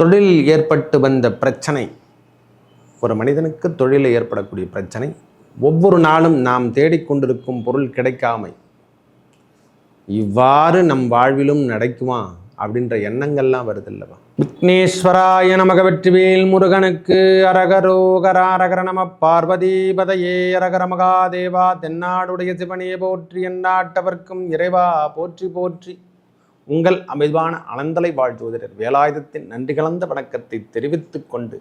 தொழிலில் ஏற்பட்டு வந்த பிரச்சனை, ஒரு மனிதனுக்கு தொழிலில் ஏற்படக்கூடிய பிரச்சனை, ஒவ்வொரு நாளும் நாம் தேடிக்கொண்டிருக்கும் பொருள் கிடைக்காமை, இவ்வாறு நம் வாழ்விலும் நடக்குமா அப்படின்ற எண்ணங்கள்லாம் வருது இல்லவா? விக்னேஸ்வராய நமக, வெற்றிவேல் முருகனுக்கு அரகரோகரா, அரகர நம பார்வதிபதையே, அரகர மகாதேவா. தென்னாடுடைய சிவனே போற்றி, எந்நாட்டவர்க்கும் இறைவா போற்றி போற்றி. உங்கள் அமைதியான அனந்தலை வாழ்த்துவதற்கு வேலாயுதத்தின் நன்றி கலந்த வணக்கத்தை தெரிவித்துக் கொண்டு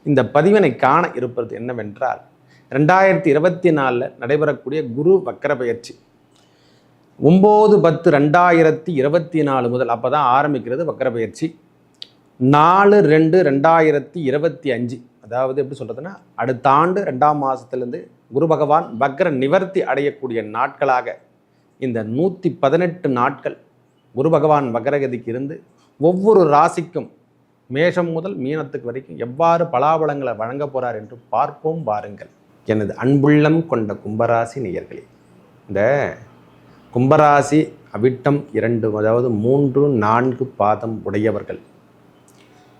இந்த பதிவினை காண இருப்பது என்னவென்றால், 2024 நடைபெறக்கூடிய குரு வக்கர பயிற்சி 9/10/2024 முதல் அப்போ தான் ஆரம்பிக்கிறது வக்கர பயிற்சி. 4/2/2025, அதாவது எப்படி சொல்கிறதுன்னா, அடுத்த ஆண்டு 2ஆம் மாதத்துலேருந்து குரு பகவான் வக்கர நிவர்த்தி அடையக்கூடிய நாட்களாக இந்த 118 நாட்கள் குரு பகவான் வக்கரகதிக்கு இருந்து ஒவ்வொரு ராசிக்கும் மேஷம் முதல் மீனத்துக்கு வரைக்கும் எவ்வாறு பலாபலங்களை வழங்க போகிறார் என்று பார்ப்போம் வாருங்கள். எனது அன்புள்ளம் கொண்ட கும்பராசி நேயர்களே, இந்த கும்பராசி அவிட்டம் 2, அதாவது 3, 4 பாதம் உடையவர்கள்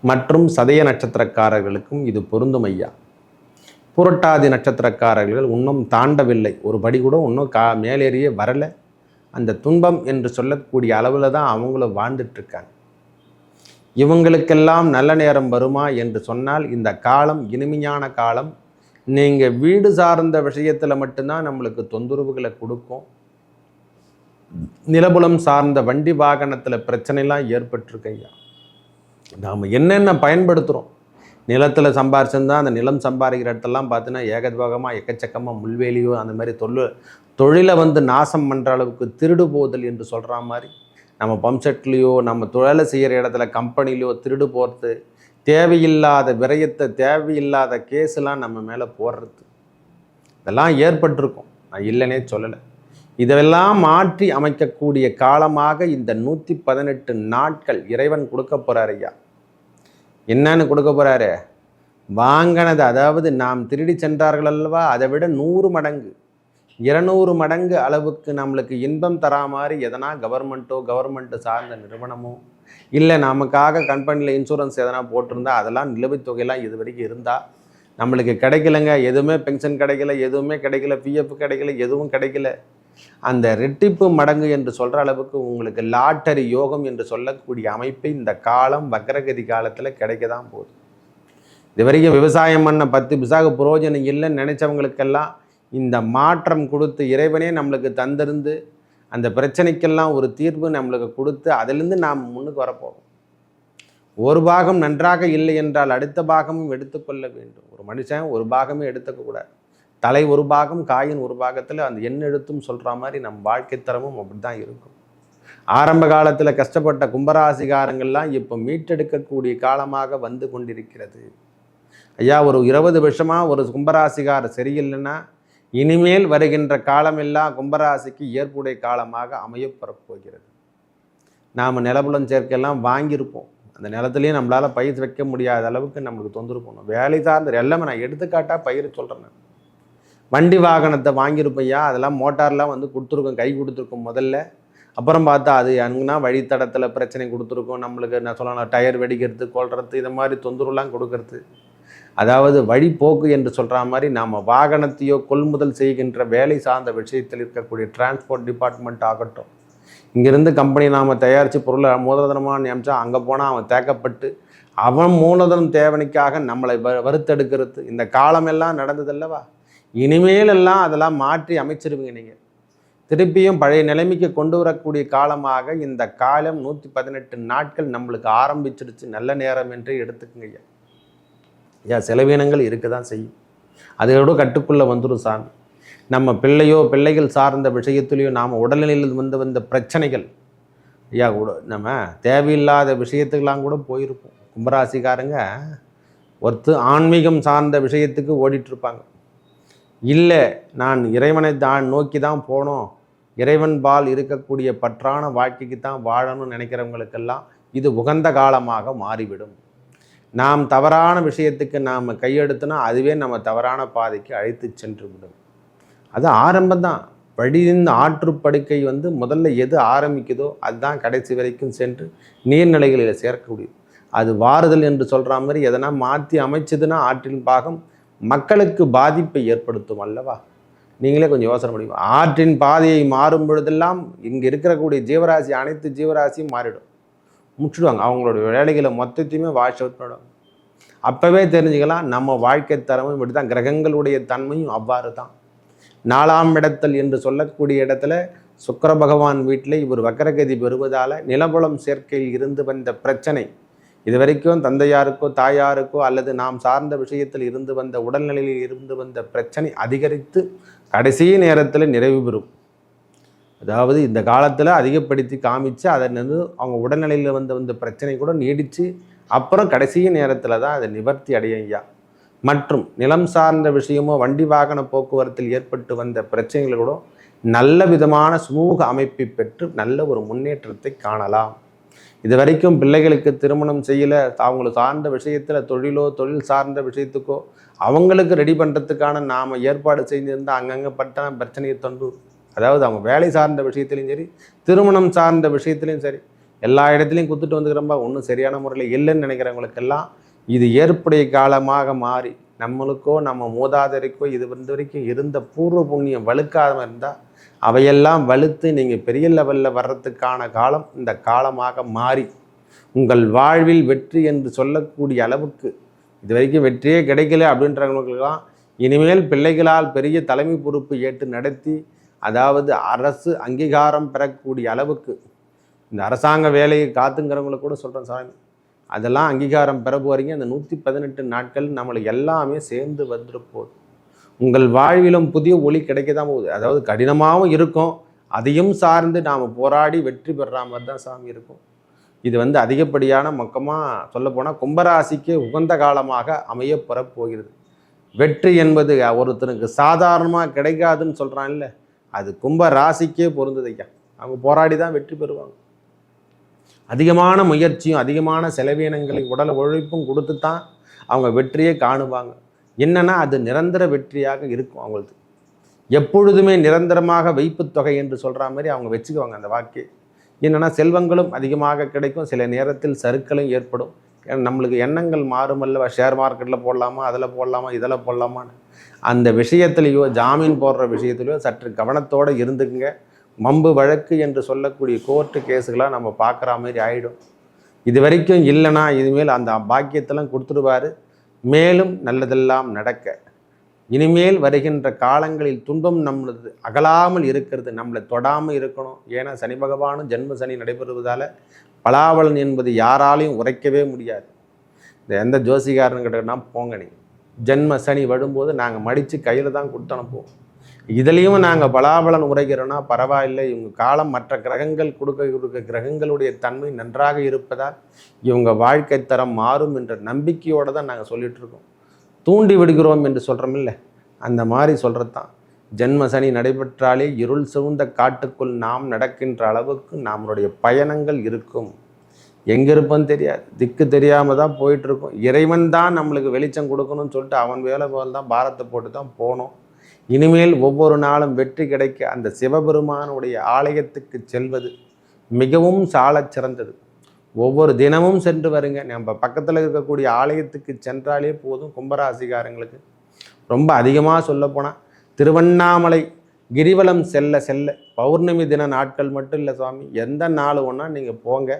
மற்றும் சதய நட்சத்திரக்காரர்களுக்கும் இது பொருந்தும் ஐயா. புரட்டாதி நட்சத்திரக்காரர்கள் இன்னும் தாண்டவில்லை, ஒரு படி கூட இன்னும் மேலேறியே வரலை. அந்த துன்பம் என்று சொல்லக்கூடிய அளவில் தான் அவங்களும் வாழ்ந்துட்டுருக்காங்க. இவங்களுக்கெல்லாம் நல்ல நேரம் வருமா என்று சொன்னால், இந்த காலம் இனிமையான காலம். நீங்கள் வீடு சார்ந்த விஷயத்தில் மட்டும்தான் நம்மளுக்கு தொந்தரவுகளை கொடுக்கும். நிலபுலம் சார்ந்த வண்டி வாகனத்தில் பிரச்சனைலாம் ஏற்பட்டிருக்கையா. நாம் என்னென்ன பயன்படுத்துகிறோம், நிலத்தில் சம்பாரிச்சிருந்தால் அந்த நிலம் சம்பாதிக்கிற இடத்தெல்லாம் பார்த்தீங்கன்னா ஏகத்வாகமாக எக்கச்சக்கமாக முள்வேலியோ அந்த மாதிரி தொழிலை நாசம் பண்ணுற அளவுக்கு திருடு போதல் என்று சொல்கிற மாதிரி, நம்ம பம்ப்செட்லேயோ நம்ம தொழிலை செய்கிற இடத்துல கம்பெனிலையோ திருடு போகிறது, தேவையில்லாத விரயத்தை தேவையில்லாத கேஸெலாம் நம்ம மேலே போடுறது, இதெல்லாம் ஏற்பட்டிருக்கும். நான் இல்லைனே சொல்லலை. இதெல்லாம் மாற்றி அமைக்கக்கூடிய காலமாக இந்த 118 நாட்கள் இறைவன் கொடுக்க போகிறார் ஐயா. என்னன்னு கொடுக்க போகிறாரு? வாங்கினது, அதாவது நாம் திருடி சென்றார்கள் அல்லவா, அதை விட 100 மடங்கு 200 மடங்கு அளவுக்கு நம்மளுக்கு இன்பம் தரா மாதிரி எதனா கவர்மெண்ட்டு சார்ந்த நிறுவனமோ, இல்லை நமக்காக கம்பெனியில் இன்சூரன்ஸ் எதனா போட்டிருந்தா அதெல்லாம் நிலுவைத் தொகையெல்லாம் இது வரைக்கும் இருந்தால் நம்மளுக்கு கிடைக்கலங்க. எதுவுமே பென்ஷன் கிடைக்கல, எதுவுமே கிடைக்கல, பிஎஃப் கிடைக்கல, எதுவும் கிடைக்கல. அந்த ரெட்டிப்பு மடங்கு என்று சொல்கிற அளவுக்கு உங்களுக்கு லாட்டரி யோகம் என்று சொல்லக்கூடிய அமைப்பு இந்த காலம் வக்கரகதி காலத்தில் கிடைக்க தான் போகுது. இது வரைக்கும் விவசாயம் பண்ண 10 பிசாக புரோஜனம் இல்லைன்னு நினச்சவங்களுக்கெல்லாம் இந்த மாற்றம் கொடுத்து இறைவனே நம்மளுக்கு தந்திருந்து அந்த பிரச்சனைக்கெல்லாம் ஒரு தீர்வு நம்மளுக்கு கொடுத்து அதிலிருந்து நாம் முன்னுக்கு வரப்போகும். ஒரு பாகம் நன்றாக இல்லை என்றால் அடுத்த பாகமும் எடுத்துக்கொள்ள வேண்டும். ஒரு மனுஷன் ஒரு பாகமே எடுத்துக்கக்கூடாது. தலை ஒரு பாகம், காயின் ஒரு பாகத்தில் அந்த எழுத்தும் சொல்கிற மாதிரி நம் வாழ்க்கை தரமும் அப்படி தான் இருக்கும். ஆரம்ப காலத்தில் கஷ்டப்பட்ட கும்பராசிகாரங்கள்லாம் இப்போ மீட்டெடுக்கக்கூடிய காலமாக வந்து கொண்டிருக்கிறது ஐயா. ஒரு 20 வருஷமாக ஒரு கும்பராசிகார சரியில்லைன்னா இனிமேல் வருகின்ற காலமெல்லாம் கும்பராசிக்கு ஏற்புடைய காலமாக அமையப்பெறப் போகிறது. நாம் நிலபுலம் சேர்க்கையெல்லாம் வாங்கியிருப்போம், அந்த நிலத்துலேயும் நம்மளால் பயிர் வைக்க முடியாத அளவுக்கு நம்மளுக்கு தொந்தரவு போகணும். வேலை சார்ந்த எல்லாமே நான் எடுத்துக்காட்டாக பயிர் சொல்கிறேன். நான் வண்டி வாகனத்தை வாங்கியிருப்பையா, அதெல்லாம் மோட்டார்லாம் கொடுத்துருக்கோம், கை கொடுத்துருக்கோம் முதல்ல. அப்புறம் பார்த்தா அது அங்கன்னா வழித்தடத்தில் பிரச்சனை கொடுத்துருக்கோம். நம்மளுக்கு நான் சொல்லலாம் டயர் வெடிக்கிறது, கொள்றது, இதை மாதிரி தொந்தரவுலாம் கொடுக்கறது. அதாவது வழிபோக்கு என்று சொல்கிற மாதிரி நாம் வாகனத்தையோ கொள்முதல் செய்கின்ற வேலை சார்ந்த விஷயத்தில் இருக்கக்கூடிய டிரான்ஸ்போர்ட் டிபார்ட்மெண்ட் ஆகட்டும், இங்கேருந்து கம்பெனி நாம் தயாரித்து பொருளை மூலதனமாக நியமித்தா அங்கே போனால் அவன் தேக்கப்பட்டு அவன் மூலதனம் தேவனைக்காக நம்மளை வறுத்தெடுக்கிறது, இந்த காலமெல்லாம் நடந்ததல்லவா. இனிமேலெல்லாம் அதெல்லாம் மாற்றி அமைச்சிருவீங்க. நீங்கள் திருப்பியும் பழைய நிலைமைக்கு கொண்டு வரக்கூடிய காலமாக இந்த காலம் 118 நாட்கள் நம்மளுக்கு ஆரம்பிச்சிருச்சு. நல்ல நேரம் என்று எடுத்துக்குங்க ஐயா. ஐயா, செலவினங்கள் இருக்க தான் செய்யும், அதோட கட்டுக்குள்ளே வந்துடும் சாமி. நம்ம பிள்ளைகள் சார்ந்த விஷயத்துலேயோ நாம் உடல்நிலையில் வந்த பிரச்சனைகள் ஐயா, நம்ம தேவையில்லாத விஷயத்துக்கெல்லாம் கூட போயிருப்போம். கும்பராசிக்காரங்க ஆன்மீகம் சார்ந்த விஷயத்துக்கு ஓடிட்டுருப்பாங்க. இல்லை, நான் இறைவனை நோக்கி தான் போனோம், இறைவன் பால் இருக்கக்கூடிய பற்றான வாழ்க்கைக்கு தான் வாழணும்னு நினைக்கிறவங்களுக்கெல்லாம் இது உகந்த காலமாக மாறிவிடும். நாம் தவறான விஷயத்துக்கு நாம் கையெடுத்தோன்னா அதுவே நம்ம தவறான பாதைக்கு அழைத்து சென்று விடும். அது ஆரம்பம்தான். வழியின் ஆற்றுப்படுக்கை முதல்ல எது ஆரம்பிக்குதோ அதுதான் கடைசி வரைக்கும் சென்று நீர்நிலைகளில் சேர்க்கக்கூடியது. அது வாறுதல் என்று சொல்கிற மாதிரி எதனா மாற்றி அமைச்சதுன்னா ஆற்றின் பாகம் மக்களுக்கு பாதிப்பை ஏற்படுத்தும் அல்லவா? நீங்களே கொஞ்சம் யோசனை முடியும். ஆற்றின் பாதையை மாறும் பொழுதெல்லாம் இங்கே இருக்கக்கூடிய ஜீவராசி அனைத்து ஜீவராசியும் மாறிடும், முடிச்சுடுவாங்க. அவங்களோட வேலைகளை மொத்தத்தையுமே வாஷ் அவுட் பண்ணுவாங்க. அப்போவே தெரிஞ்சுக்கலாம் நம்ம வாழ்க்கை தரமும் இப்படி தான், கிரகங்களுடைய தன்மையும் அவ்வாறு தான். 4ஆம் இடத்தில் என்று சொல்லக்கூடிய இடத்துல சுக்கிர பகவான் வீட்டில் இவர் வக்கரகதி பெறுவதால் நிலபுலம் சேர்க்கையில் இருந்து வந்த பிரச்சனை, இது வரைக்கும் தந்தையாருக்கோ தாயாருக்கோ அல்லது நாம் சார்ந்த விஷயத்தில் இருந்து வந்த உடல்நிலையில் இருந்து வந்த பிரச்சனை அதிகரித்து கடைசி நேரத்தில் நிறைவு பெறும். அதாவது இந்த காலத்தில் அதிகப்படுத்தி காமிச்சு அதை அவங்க உடல்நிலையில் வந்த பிரச்சனை கூட நீடித்து அப்புறம் கடைசி நேரத்தில் தான் அதை நிவர்த்தி அடையும் ஐயா. மற்றும் நிலம் சார்ந்த விஷயமோ வண்டி வாகன போக்குவரத்தில் ஏற்பட்டு வந்த பிரச்சனைகள் கூட நல்ல விதமான சுமூக அமைப்பை பெற்று நல்ல ஒரு முன்னேற்றத்தை காணலாம். இது வரைக்கும் பிள்ளைகளுக்கு திருமணம் செய்யலை, அவங்களை சார்ந்த விஷயத்தில் தொழிலோ தொழில் சார்ந்த விஷயத்துக்கோ அவங்களுக்கு ரெடி பண்ணுறதுக்கான நாம் ஏற்பாடு செஞ்சுருந்தால் அங்கங்கே பட்ட பிரச்சனையை தொண்டு, அதாவது அவங்க வேலை சார்ந்த விஷயத்துலையும் சரி திருமணம் சார்ந்த விஷயத்துலையும் சரி எல்லா இடத்துலையும் குத்துட்டு வந்துக்கிறப்ப ஒன்றும் சரியான முறையில் இல்லைன்னு நினைக்கிறவங்களுக்கெல்லாம் இது ஏற்புடைய காலமாக மாறி நம்மளுக்கோ நம்ம மூதாதையருக்கோ இது வரைக்கும் இருந்த பூர்வ புண்ணியம் வலுக்காத இருந்தால் அவையெல்லாம் வலுத்து நீங்கள் பெரிய லெவலில் வர்றதுக்கான காலம் இந்த காலமாக மாறி உங்கள் வாழ்வில் வெற்றி என்று சொல்லக்கூடிய அளவுக்கு இது வரைக்கும் வெற்றியே கிடைக்கல அப்படின்றவங்களுக்கெல்லாம் இனிமேல் பிள்ளைகளால் பெரிய தலைமை பொறுப்பு ஏற்று நடத்தி, அதாவது அரசு அங்கீகாரம் பெறக்கூடிய அளவுக்கு இந்த அரசாங்க வேலையை காத்துங்கிறவங்களுக்கு கூட சொல்கிறேன் சாமி, அதெல்லாம் அங்கீகாரம் பெற போகிறீங்க. அந்த 118 நாட்கள் நம்மளுக்கு எல்லாமே சேர்ந்து வந்துருப்போகுது. உங்கள் வாழ்விலும் புதிய ஒளி கிடைக்க தான் போகுது. அதாவது கடினமாகவும் இருக்கும், அதையும் சார்ந்து நாம் போராடி வெற்றி பெறுற மாதிரி தான் சாமி இருக்கும். இது அதிகப்படியான மொக்கமாக சொல்லப்போனால் கும்பராசிக்கு உகந்த காலமாக அமையப்பெற போகிறது. வெற்றி என்பது ஒருத்தனுக்கு சாதாரணமாக கிடைக்காதுன்னு சொல்கிறான் இல்லை, அது கும்ப ராசிக்கே பொருந்தது ஐயா. அவங்க போராடி தான் வெற்றி பெறுவாங்க. அதிகமான முயற்சியும் அதிகமான செலவீனங்களை உடல் உழைப்பும் கொடுத்து தான் அவங்க வெற்றியை காணுவாங்க. என்னன்னா அது நிரந்தர வெற்றியாக இருக்கும். அவங்களுக்கு எப்பொழுதுமே நிரந்தரமாக வைப்பு தொகை என்று சொல்கிற மாதிரி அவங்க வச்சுக்குவாங்க அந்த வாக்கே. என்னென்னா செல்வங்களும் அதிகமாக கிடைக்கும், சில நேரத்தில் சறுக்கலும் ஏற்படும். ஏன்னா நம்மளுக்கு எண்ணங்கள் மாறுமல்ல, ஷேர் மார்க்கெட்டில் போடலாமா, அதில் போடலாமா, இதில் போடலாமான்னு அந்த விஷயத்துலையோ ஜாமீன் போடுற விஷயத்துலையோ சற்று கவனத்தோடு இருந்துக்குங்க. மம்பு வழக்கு என்று சொல்லக்கூடிய கோர்ட்டு கேஸுகளாக நம்ம பார்க்குற மாதிரி ஆகிடும். இது வரைக்கும் இல்லைனா இனிமேல் அந்த பாக்கியத்தெல்லாம் கொடுத்துடுவார். மேலும் நல்லதெல்லாம் நடக்க இனிமேல் வருகின்ற காலங்களில் துன்பம் நம்மளது அகலாமல் இருக்கிறது, நம்மளை தொடாமல் இருக்கணும். ஏன்னா சனி பகவானும் ஜென்ம சனி நடைபெறுவதால் பலாபலன் என்பது யாராலையும் உரைக்கவே முடியாது. இந்த எந்த ஜோசிகாரன்னு கிட்டனா போங்க, நீங்கள் ஜென்ம சனி வரும்போது நாங்கள் மடித்து கையில் தான் கொடுத்து அனுப்புவோம். இதுலேயும் நாங்கள் பலாபலன் உரைக்கிறோன்னா பரவாயில்லை, இவங்க காலம் மற்ற கிரகங்கள் கொடுக்க கிரகங்களுடைய தன்மை நன்றாக இருப்பதால் இவங்க வாழ்க்கை தரம் மாறும் என்ற நம்பிக்கையோடு தான் நாங்கள் சொல்லிகிட்ருக்கோம். தூண்டி விடுகிறோம் என்று சொல்கிறோம் இல்லை, அந்த மாதிரி சொல்கிறது தான். ஜென்ம சனி நடைபெற்றாலே இருள் சூழ்ந்த காட்டுக்குள் நாம் நடக்கின்ற அளவுக்கு நம்மளுடைய பயணங்கள் இருக்கும். எங்கே இருப்போன்னு தெரியாது, திக்கு தெரியாமல் தான் போயிட்டுருக்கோம். இறைவன் தான் நம்மளுக்கு வெளிச்சம் கொடுக்கணும்னு சொல்லிட்டு அவன் வேலை போல் தான் பாரத்தை போட்டு தான் போனோம். இனிமேல் ஒவ்வொரு நாளும் வெற்றி கிடைக்க அந்த சிவபெருமானுடைய ஆலயத்துக்கு செல்வது மிகவும் சாலச் சிறந்தது. ஒவ்வொரு தினமும் சென்று வருங்க. நம்ம பக்கத்தில் இருக்கக்கூடிய ஆலயத்துக்கு சென்றாலே போதும். கும்பராசிகாரங்களுக்கு ரொம்ப அதிகமாக சொல்லப்போனால் திருவண்ணாமலை கிரிவலம் செல்ல செல்ல பௌர்ணமி தின நாட்கள் மட்டும் இல்லை சுவாமி, எந்த நாள் ஒன்றா நீங்கள் போங்க.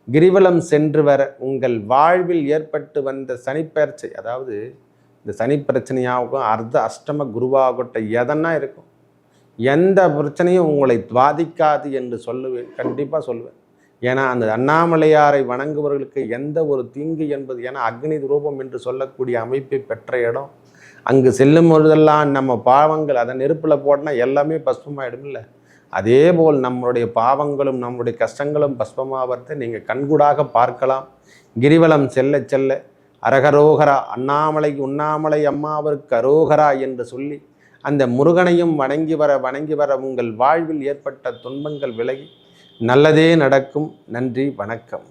கிரிவலம் சென்று வர உங்கள் வாழ்வில் ஏற்பட்டு வந்த சனிப்பெயர்ச்சி, அதாவது இந்த சனி பிரச்சனையாகும் அர்த்த அஷ்டம குருவாகட்டும் எதனா இருக்கும், எந்த பிரச்சனையும் உங்களை பாதிக்காது என்று சொல்லுவேன், கண்டிப்பாக சொல்லுவேன். ஏன்னா அந்த அண்ணாமலையாரை வணங்குபவர்களுக்கு எந்த ஒரு தீங்கு என்பது, ஏன்னா அக்னி ரூபம் என்று சொல்லக்கூடிய அமைப்பை பெற்ற இடம். அங்கு செல்லும் பொழுதெல்லாம் நம்ம பாவங்கள் அதை நெருப்பில் போட்டால் எல்லாமே பஸ்பமாயிடும் இல்லை, அதே போல் நம்மளுடைய பாவங்களும் நம்மளுடைய கஷ்டங்களும் பஸ்பமாவதை நீங்கள் கண்கூடாக பார்க்கலாம். கிரிவலம் செல்ல செல்ல அரகரோகரா அண்ணாமலை உண்ணாமலை அம்மாவிற்கு அரோகரா என்று சொல்லி அந்த முருகனையும் வணங்கி வர உங்கள் வாழ்வில் ஏற்பட்ட துன்பங்கள் விலகி நல்லதே நடக்கும். நன்றி, வணக்கம்.